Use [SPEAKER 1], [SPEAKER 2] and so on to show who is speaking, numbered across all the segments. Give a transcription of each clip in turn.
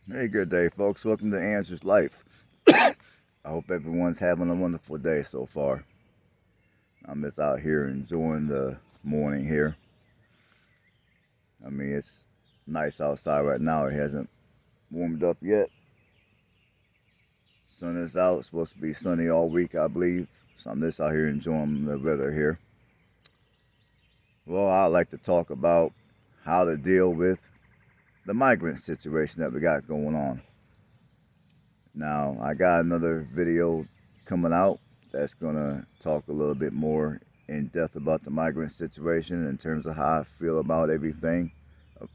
[SPEAKER 1] Hey, good day, folks. Welcome to Answers Life. I hope everyone's having a wonderful day so far. I'm just out here enjoying the morning here. It's nice outside right now. It hasn't warmed up yet. Sun is out. It's supposed to be sunny all week, I believe. So I'm just out here enjoying the weather here. Well, I'd like to talk about how to deal with the migrant situation that we got going on. Now, I got another video coming out that's going to talk a little bit more in depth about the migrant situation in terms of how I feel about everything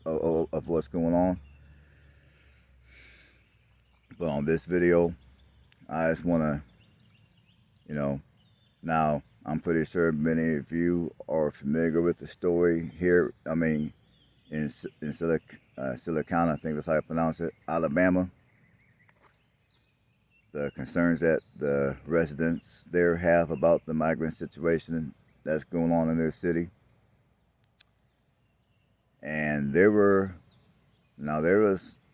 [SPEAKER 1] of what's going on. But on this video, I just want to, now I'm pretty sure many of you are familiar with the story here. In Silicon, I think that's how you pronounce it, Alabama. The concerns that the residents there have about the migrant situation that's going on in their city. And there was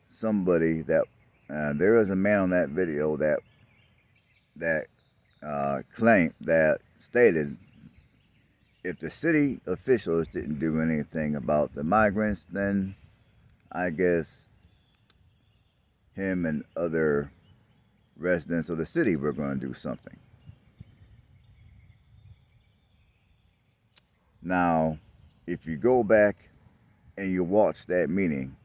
[SPEAKER 1] somebody that, there was a man on that video that claimed, that stated, if the city officials didn't do anything about the migrants, then I guess him and other residents of the city were going to do something. Now, if you go back and you watch that meeting,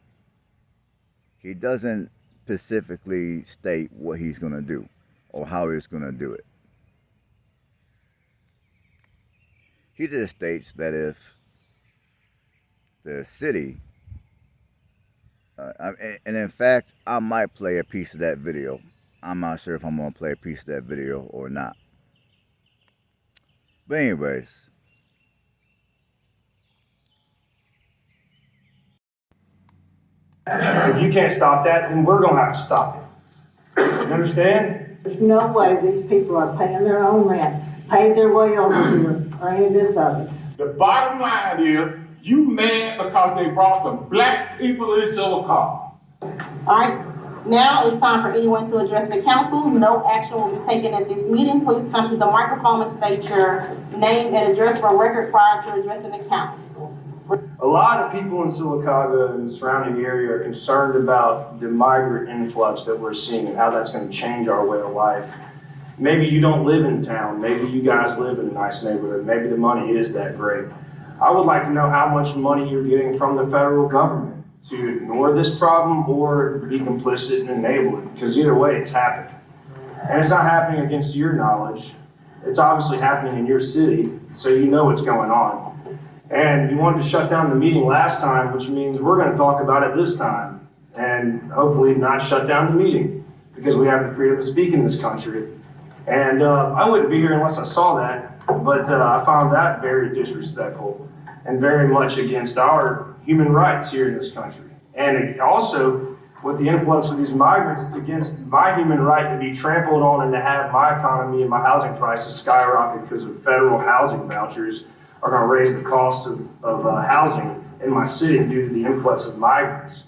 [SPEAKER 1] he doesn't specifically state what he's going to do or how he's going to do it. He just states that if the city, and in fact, I might play a piece of that video. I'm not sure if I'm going to play a piece of that video or not. But anyways,
[SPEAKER 2] if you can't stop that, then we're going to have to stop it. You understand?
[SPEAKER 3] There's no way these people are paying their own rent, paid their way over here, or any of this other.
[SPEAKER 4] The bottom line is, you mad because they brought some black people in Silicon.
[SPEAKER 5] All right, now it's time for anyone to address the council. No action will be taken at this meeting. Please come to the microphone and state your name and address for record prior to addressing the council.
[SPEAKER 2] A lot of people in Silicaga and the surrounding area are concerned about the migrant influx that we're seeing and how that's going to change our way of life. Maybe you don't live in town. Maybe you guys live in a nice neighborhood. Maybe the money is that great. I would like to know how much money you're getting from the federal government to ignore this problem or be complicit and enable it, because either way it's happening. And it's not happening against your knowledge. It's obviously happening in your city, so you know what's going on. And you wanted to shut down the meeting last time, which means we're going to talk about it this time and hopefully not shut down the meeting, because we have the freedom to speak in this country. And I wouldn't be here unless I saw that, but I found that very disrespectful and very much against our human rights here in this country. And also, with the influx of these migrants, it's against my human right to be trampled on and to have my economy and my housing prices skyrocket because of federal housing vouchers are going to raise the cost of housing in my city due to the influx of migrants.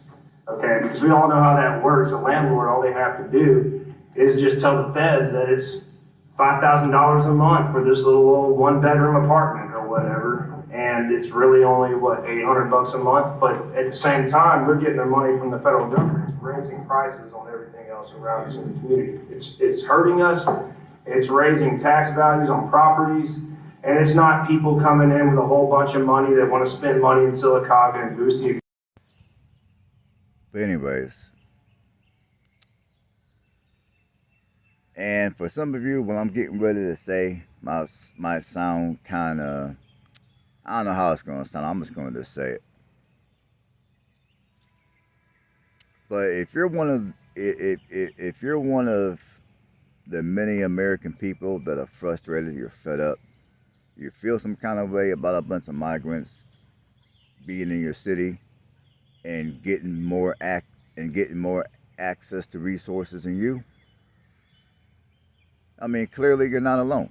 [SPEAKER 2] Okay, because we all know how that works. A landlord, all they have to do is just tell the feds that it's $5,000 a month for this little old one-bedroom apartment or whatever, and it's really only what, $800 a month. But at the same time, we're getting their money from the federal government. It's raising prices on everything else around us in the community. It's hurting us. It's raising tax values on properties. And it's not people coming in with a whole bunch of money that want to spend money in Silicaga and boost the.
[SPEAKER 1] but anyways, and for some of you, what I'm getting ready to say might sound kind of, I don't know how it's going to sound. I'm just going to just say it. But if you're one of the many American people that are frustrated, you're fed up, you feel some kind of way about a bunch of migrants being in your city and getting more access to resources than you, clearly you're not alone.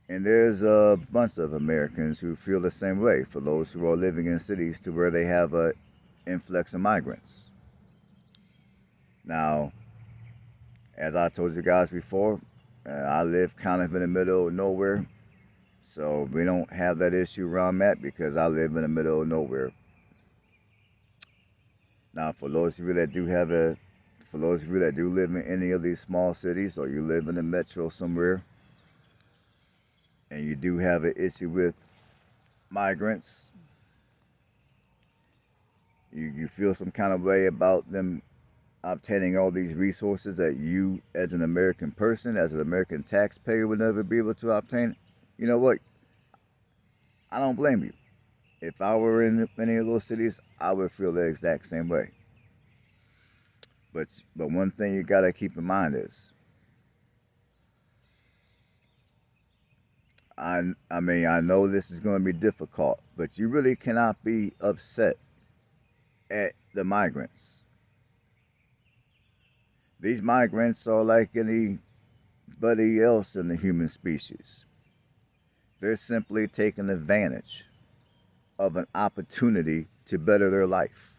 [SPEAKER 1] And there's a bunch of Americans who feel the same way, for those who are living in cities to where they have an influx of migrants. Now, as I told you guys before, I live kind of in the middle of nowhere, so we don't have that issue where I'm at because I live in the middle of nowhere. Now, for those of you that do have a, for those of you that do live in any of these small cities or you live in the metro somewhere, and you do have an issue with migrants, you feel some kind of way about them obtaining all these resources that you, as an American person, as an American taxpayer, would never be able to obtain, you know what? I don't blame you. If I were in any of those cities, I would feel the exact same way. But one thing you gotta keep in mind is, I mean, I know this is going to be difficult, but you really cannot be upset at the migrants. These migrants are like anybody else in the human species. They're simply taking advantage of an opportunity to better their life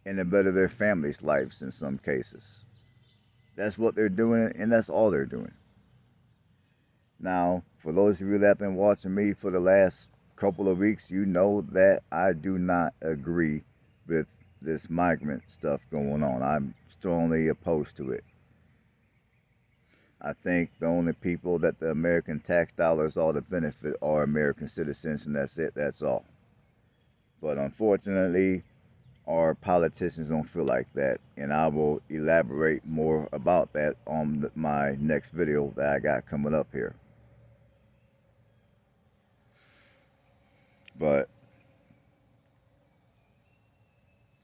[SPEAKER 1] and to better their families' lives in some cases. That's what they're doing, and that's all they're doing. Now, for those of you that have been watching me for the last couple of weeks, you know that I do not agree with this migrant stuff going on. I'm strongly opposed to it. I think the only people that the American tax dollars ought to benefit are American citizens, and that's it, that's all. But unfortunately, our politicians don't feel like that, and I will elaborate more about that on my next video that I got coming up here. But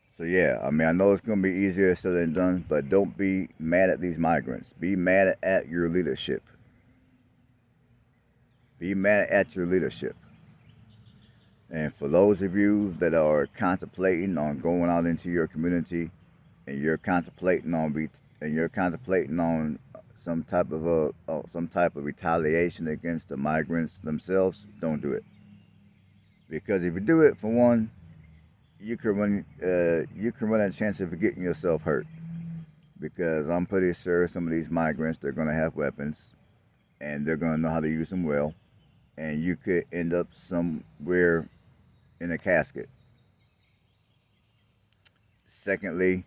[SPEAKER 1] so yeah, I mean, I know it's going to be easier said than done, but don't be mad at these migrants. Be mad at your leadership. Be mad at your leadership. And for those of you that are contemplating on going out into your community, and you're contemplating on some type of retaliation against the migrants themselves, don't do it. Because if you do it, for one, you can run a chance of getting yourself hurt. Because I'm pretty sure some of these migrants, they're going to have weapons, and they're going to know how to use them well, and you could end up somewhere in a casket. Secondly,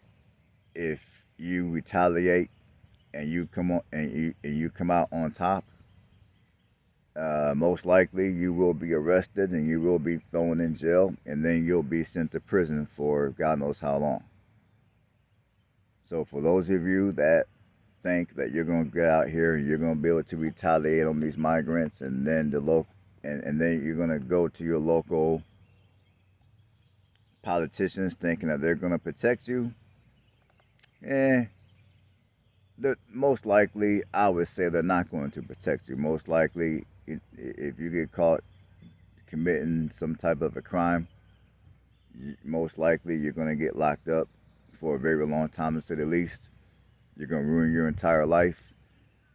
[SPEAKER 1] if you retaliate and you come out on top, most likely you will be arrested and you will be thrown in jail, and then you'll be sent to prison for God knows how long. So for those of you that think that you're going to get out here and you're going to be able to retaliate on these migrants, and then and then you're going to go to your local politicians thinking that they're going to protect you, most likely, I would say they're not going to protect you. Most likely, if you get caught committing some type of a crime, most likely you're going to get locked up for a very long time, to say the least. You're going to ruin your entire life.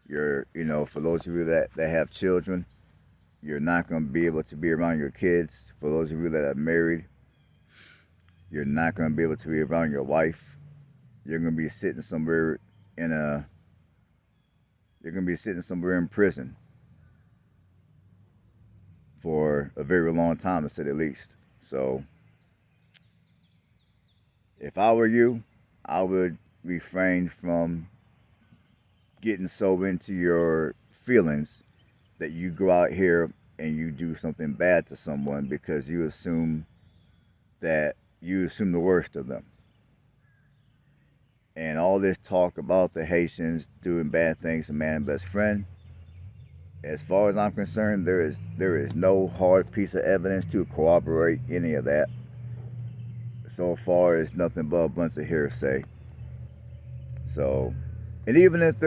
[SPEAKER 1] For those of you that have children, you're not going to be able to be around your kids. For those of you that are married, you're not going to be able to be around your wife. You're going to be sitting somewhere in prison for a very long time, to say the least. So if I were you, I would refrain from getting so into your feelings that you go out here and you do something bad to someone because you assume the worst of them. And all this talk about the Haitians doing bad things to man and best friend, as far as I'm concerned, there is no hard piece of evidence to corroborate any of that. So far, it's nothing but a bunch of hearsay. So, and even if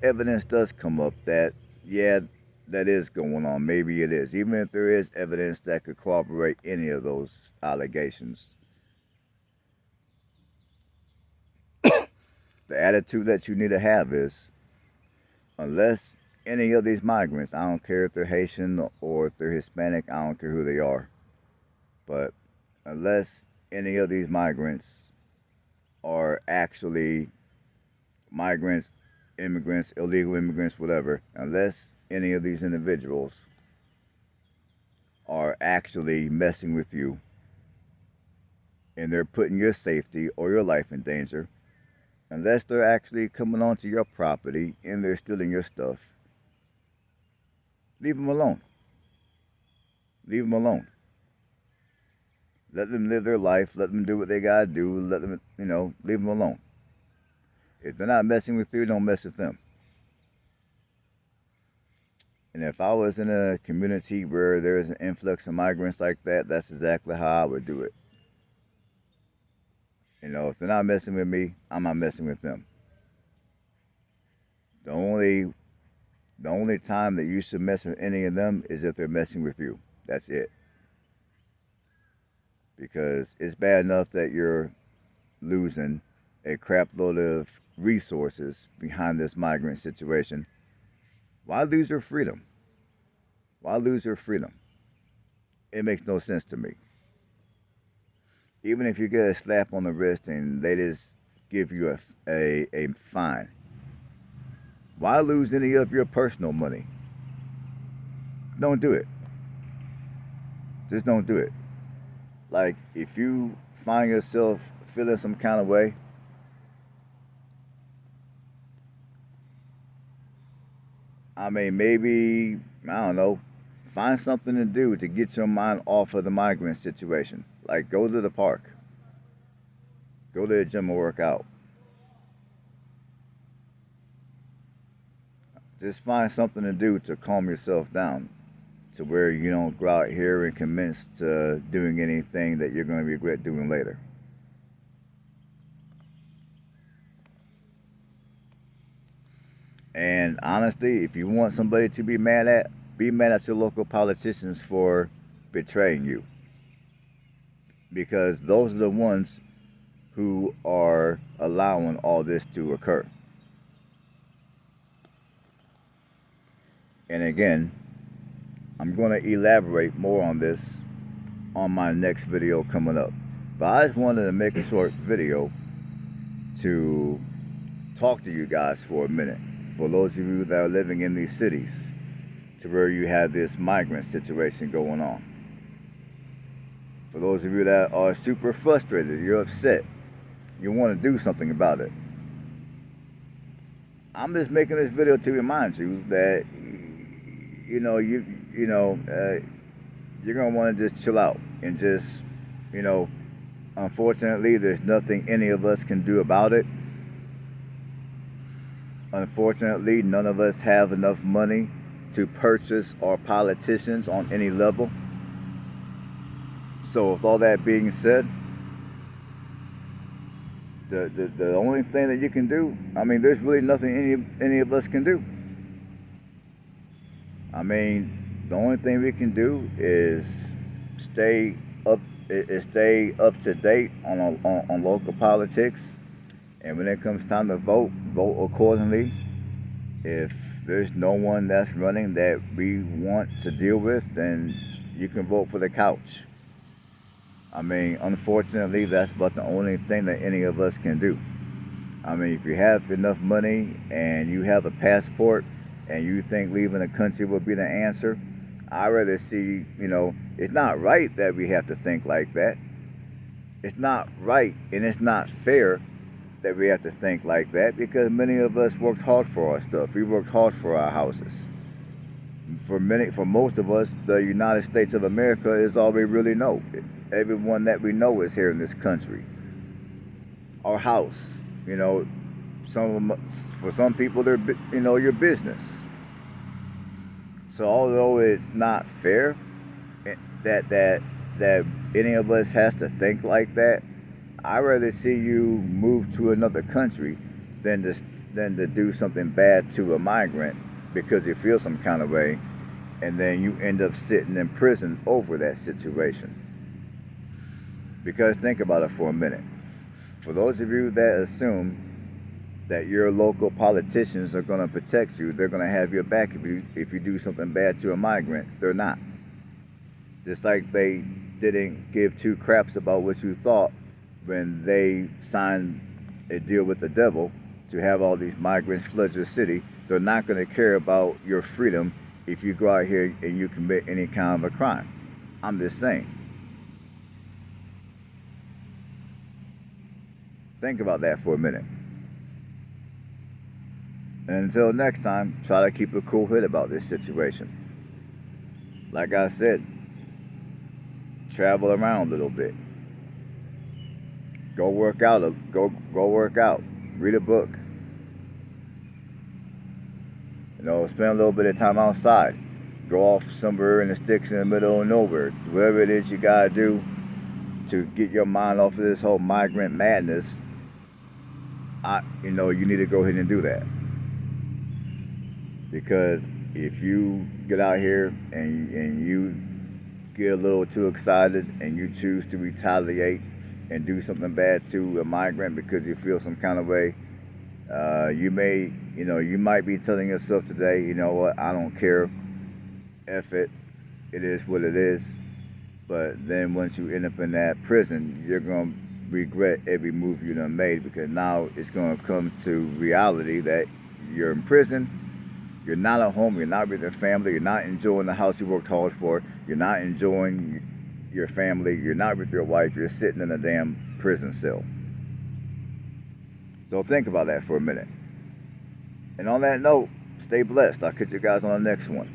[SPEAKER 1] evidence does come up that, yeah, that is going on, maybe it is. Even if there is evidence that could corroborate any of those allegations, the attitude that you need to have is, unless any of these migrants, I don't care if they're Haitian or if they're Hispanic, I don't care who they are, but unless any of these migrants are actually migrants, immigrants, illegal immigrants, whatever, unless any of these individuals are actually messing with you and they're putting your safety or your life in danger, unless they're actually coming onto your property and they're stealing your stuff, leave them alone. Leave them alone. Let them live their life. Let them do what they gotta do. Let them, leave them alone. If they're not messing with you, don't mess with them. And if I was in a community where there's an influx of migrants like that, that's exactly how I would do it. If they're not messing with me, I'm not messing with them. The only time that you should mess with any of them is if they're messing with you. That's it. Because it's bad enough that you're losing a crap load of resources behind this migrant situation. Why lose your freedom? Why lose your freedom? It makes no sense to me. Even if you get a slap on the wrist and they just give you a fine, why lose any of your personal money? Don't do it. Just don't do it. Like, if you find yourself feeling some kind of way, maybe, I don't know, find something to do to get your mind off of the migrant situation. Like, go to the park. Go to the gym and work out. Just find something to do to calm yourself down, to where you don't go out here and commence to doing anything that you're going to regret doing later. And honestly, if you want somebody to be mad at your local politicians for betraying you. Because those are the ones who are allowing all this to occur. And again, I'm going to elaborate more on this on my next video coming up. But I just wanted to make a short video to talk to you guys for a minute. For those of you that are living in these cities, to where you have this migrant situation going on. For those of you that are super frustrated, you're upset, you want to do something about it. I'm just making this video to remind you that you're gonna want to just chill out and just, unfortunately, there's nothing any of us can do about it. Unfortunately, none of us have enough money to purchase our politicians on any level. So with all that being said, the only thing that you can do, there's really nothing any of us can do. The only thing we can do is stay up to date on local politics, and when it comes time to vote accordingly. If there's no one that's running that we want to deal with, then you can vote for the couch. Unfortunately, that's about the only thing that any of us can do. If you have enough money and you have a passport and you think leaving the country will be the answer, I'd rather see, it's not right that we have to think like that. It's not right and it's not fair that we have to think like that, because many of us worked hard for our stuff. We worked hard for our houses. For most of us, the United States of America is all we really know. Everyone that we know is here in this country. Our house, for some people, they're, your business. So although it's not fair that any of us has to think like that, I'd rather see you move to another country than to do something bad to a migrant because you feel some kind of way, and then you end up sitting in prison over that situation. Because think about it for a minute. For those of you that assume that your local politicians are going to protect you, they're going to have your back if you do something bad to a migrant, they're not. Just like they didn't give two craps about what you thought when they signed a deal with the devil to have all these migrants flood your city. They're not going to care about your freedom if you go out here and you commit any kind of a crime. I'm just saying. Think about that for a minute. And until next time, try to keep a cool head about this situation. Like I said, travel around a little bit. Go work out. Go work out. Read a book. Spend a little bit of time outside. Go off somewhere in the sticks in the middle of nowhere. Whatever it is you gotta do to get your mind off of this whole migrant madness, you need to go ahead and do that. Because if you get out here and you get a little too excited and you choose to retaliate and do something bad to a migrant because you feel some kind of way, you might be telling yourself today, you know what, I don't care, F it, it is what it is. But then once you end up in that prison, you're going to regret every move you done made, because now it's going to come to reality that you're in prison, you're not at home, you're not with your family, you're not enjoying the house you worked hard for, you're not enjoying your family, you're not with your wife, you're sitting in a damn prison cell. So think about that for a minute. And on that note, stay blessed. I'll catch you guys on the next one.